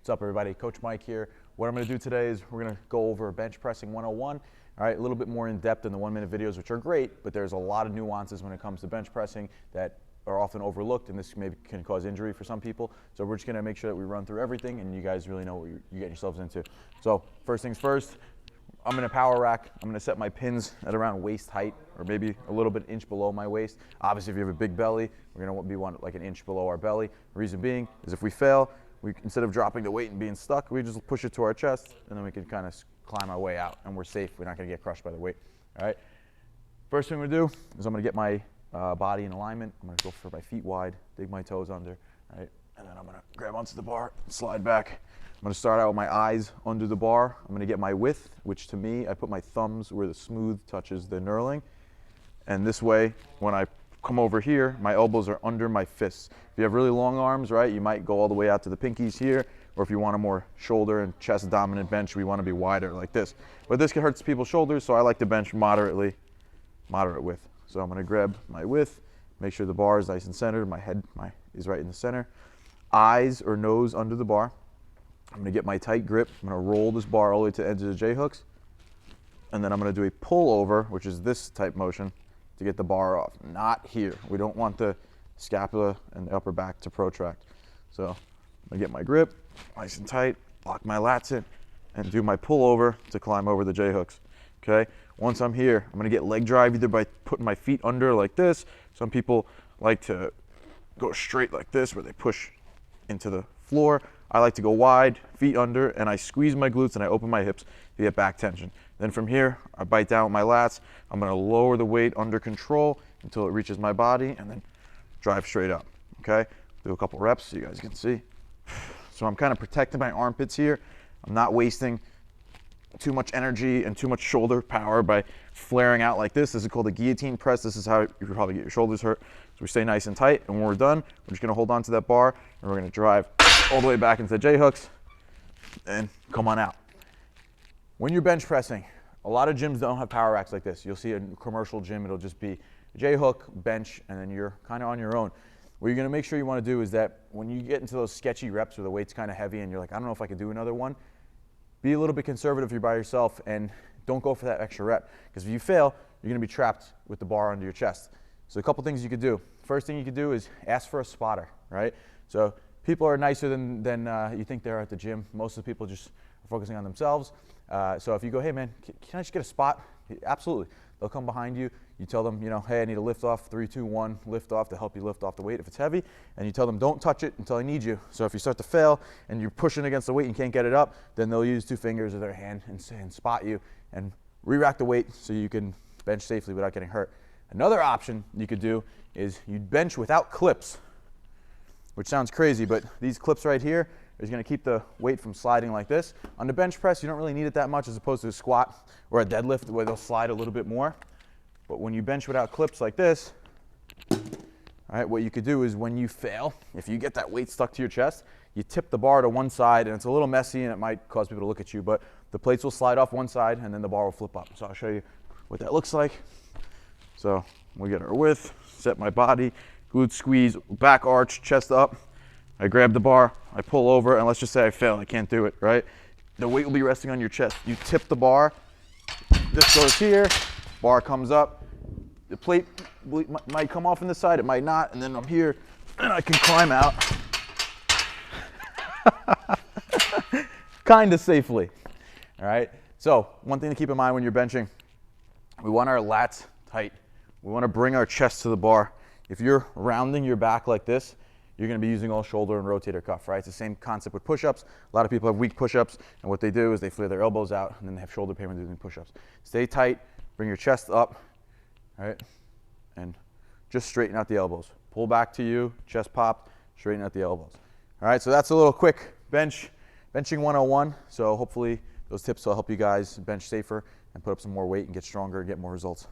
What's up, everybody? Coach Mike here. What I'm going to do today is we're going to go over bench pressing 101. All right, a little bit more in depth than the 1-minute videos, which are great, but there's a lot of nuances when it comes to bench pressing that are often overlooked, and this maybe can cause injury for some people. So we're just going to make sure that we run through everything and you guys really know what you're getting yourselves into. So first things first, I'm going to power rack. I'm going to set my pins at around waist height, or maybe a little bit inch below my waist. Obviously, if you have a big belly, we're going to be like an inch below our belly. Reason being is if we fail, instead of dropping the weight and being stuck, we just push it to our chest, and then we can kind of climb our way out, and we're safe. We're not going to get crushed by the weight. All right. First thing we're going to do is I'm going to get my body in alignment. I'm going to go for my feet wide, dig my toes under, all right, and then I'm going to grab onto the bar, slide back. I'm going to start out with my eyes under the bar. I'm going to get my width, which to me, I put my thumbs where the smooth touches the knurling. And this way, when I come over here, my elbows are under my fists. If you have really long arms, right, you might go all the way out to the pinkies here, or if you want a more shoulder and chest dominant bench, we want to be wider like this. But this can hurt people's shoulders, so I like to bench moderate width. So I'm going to grab my width, make sure the bar is nice and centered, my head is right in the center. Eyes or nose under the bar. I'm going to get my tight grip. I'm going to roll this bar all the way to the edge of the J-hooks. And then I'm going to do a pull over, which is this type motion, to get the bar off. Not here. We don't want the scapula and the upper back to protract. So I'm going to get my grip, nice and tight, lock my lats in, and do my pull over to climb over the J-hooks. Okay? Once I'm here, I'm going to get leg drive either by putting my feet under like this. Some people like to go straight like this, where they push into the floor. I like to go wide, feet under, and I squeeze my glutes and I open my hips to get back tension. Then from here, I bite down with my lats. I'm going to lower the weight under control until it reaches my body, and then drive straight up. Okay? Do a couple reps so you guys can see. So I'm kind of protecting my armpits here. I'm not wasting too much energy and too much shoulder power by flaring out like this. This is called a guillotine press. This is how you probably get your shoulders hurt. So we stay nice and tight, and when we're done, we're just going to hold on to that bar, and we're going to drive all the way back into the J-hooks and come on out. When you're bench pressing, a lot of gyms don't have power racks like this. You'll see a commercial gym, it'll just be a J-hook, bench, and then you're kind of on your own. What you're going to make sure you want to do is that when you get into those sketchy reps where the weight's kind of heavy and you're like, I don't know if I can do another one, be a little bit conservative if you're by yourself and don't go for that extra rep. Because if you fail, you're going to be trapped with the bar under your chest. So a couple things you could do. First thing you could do is ask for a spotter, right? So people are nicer than you think they are at the gym. Most of the people just are focusing on themselves. So if you go, hey man, can I just get a spot? Absolutely. They'll come behind you. You tell them, you know, hey, I need a lift off, 3, 2, 1, lift off to help you lift off the weight if it's heavy. And you tell them, don't touch it until I need you. So if you start to fail and you're pushing against the weight and can't get it up, then they'll use 2 fingers of their hand and spot you and re-rack the weight so you can bench safely without getting hurt. Another option you could do is you bench without clips, which sounds crazy, but these clips right here is going to keep the weight from sliding like this. On the bench press, you don't really need it that much as opposed to a squat or a deadlift where they'll slide a little bit more. But when you bench without clips like this, all right, what you could do is when you fail, if you get that weight stuck to your chest, you tip the bar to one side, and it's a little messy and it might cause people to look at you, but the plates will slide off one side and then the bar will flip up. So I'll show you what that looks like. So we get our width, set my body, glute squeeze, back arch, chest up. I grab the bar, I pull over, and let's just say I fail, I can't do it, right? The weight will be resting on your chest. You tip the bar, this goes here, bar comes up, the plate might come off on the side, it might not, and then I'm here, and I can climb out kind of safely, all right? So one thing to keep in mind when you're benching, we want our lats tight. We want to bring our chest to the bar. If you're rounding your back like this, you're going to be using all shoulder and rotator cuff, right? It's the same concept with push-ups. A lot of people have weak push-ups, and what they do is they flare their elbows out, and then they have shoulder pain when they're doing push-ups. Stay tight, bring your chest up, all right? And just straighten out the elbows. Pull back to you, chest pop, straighten out the elbows. All right, so that's a little quick benching 101. So hopefully those tips will help you guys bench safer and put up some more weight and get stronger and get more results.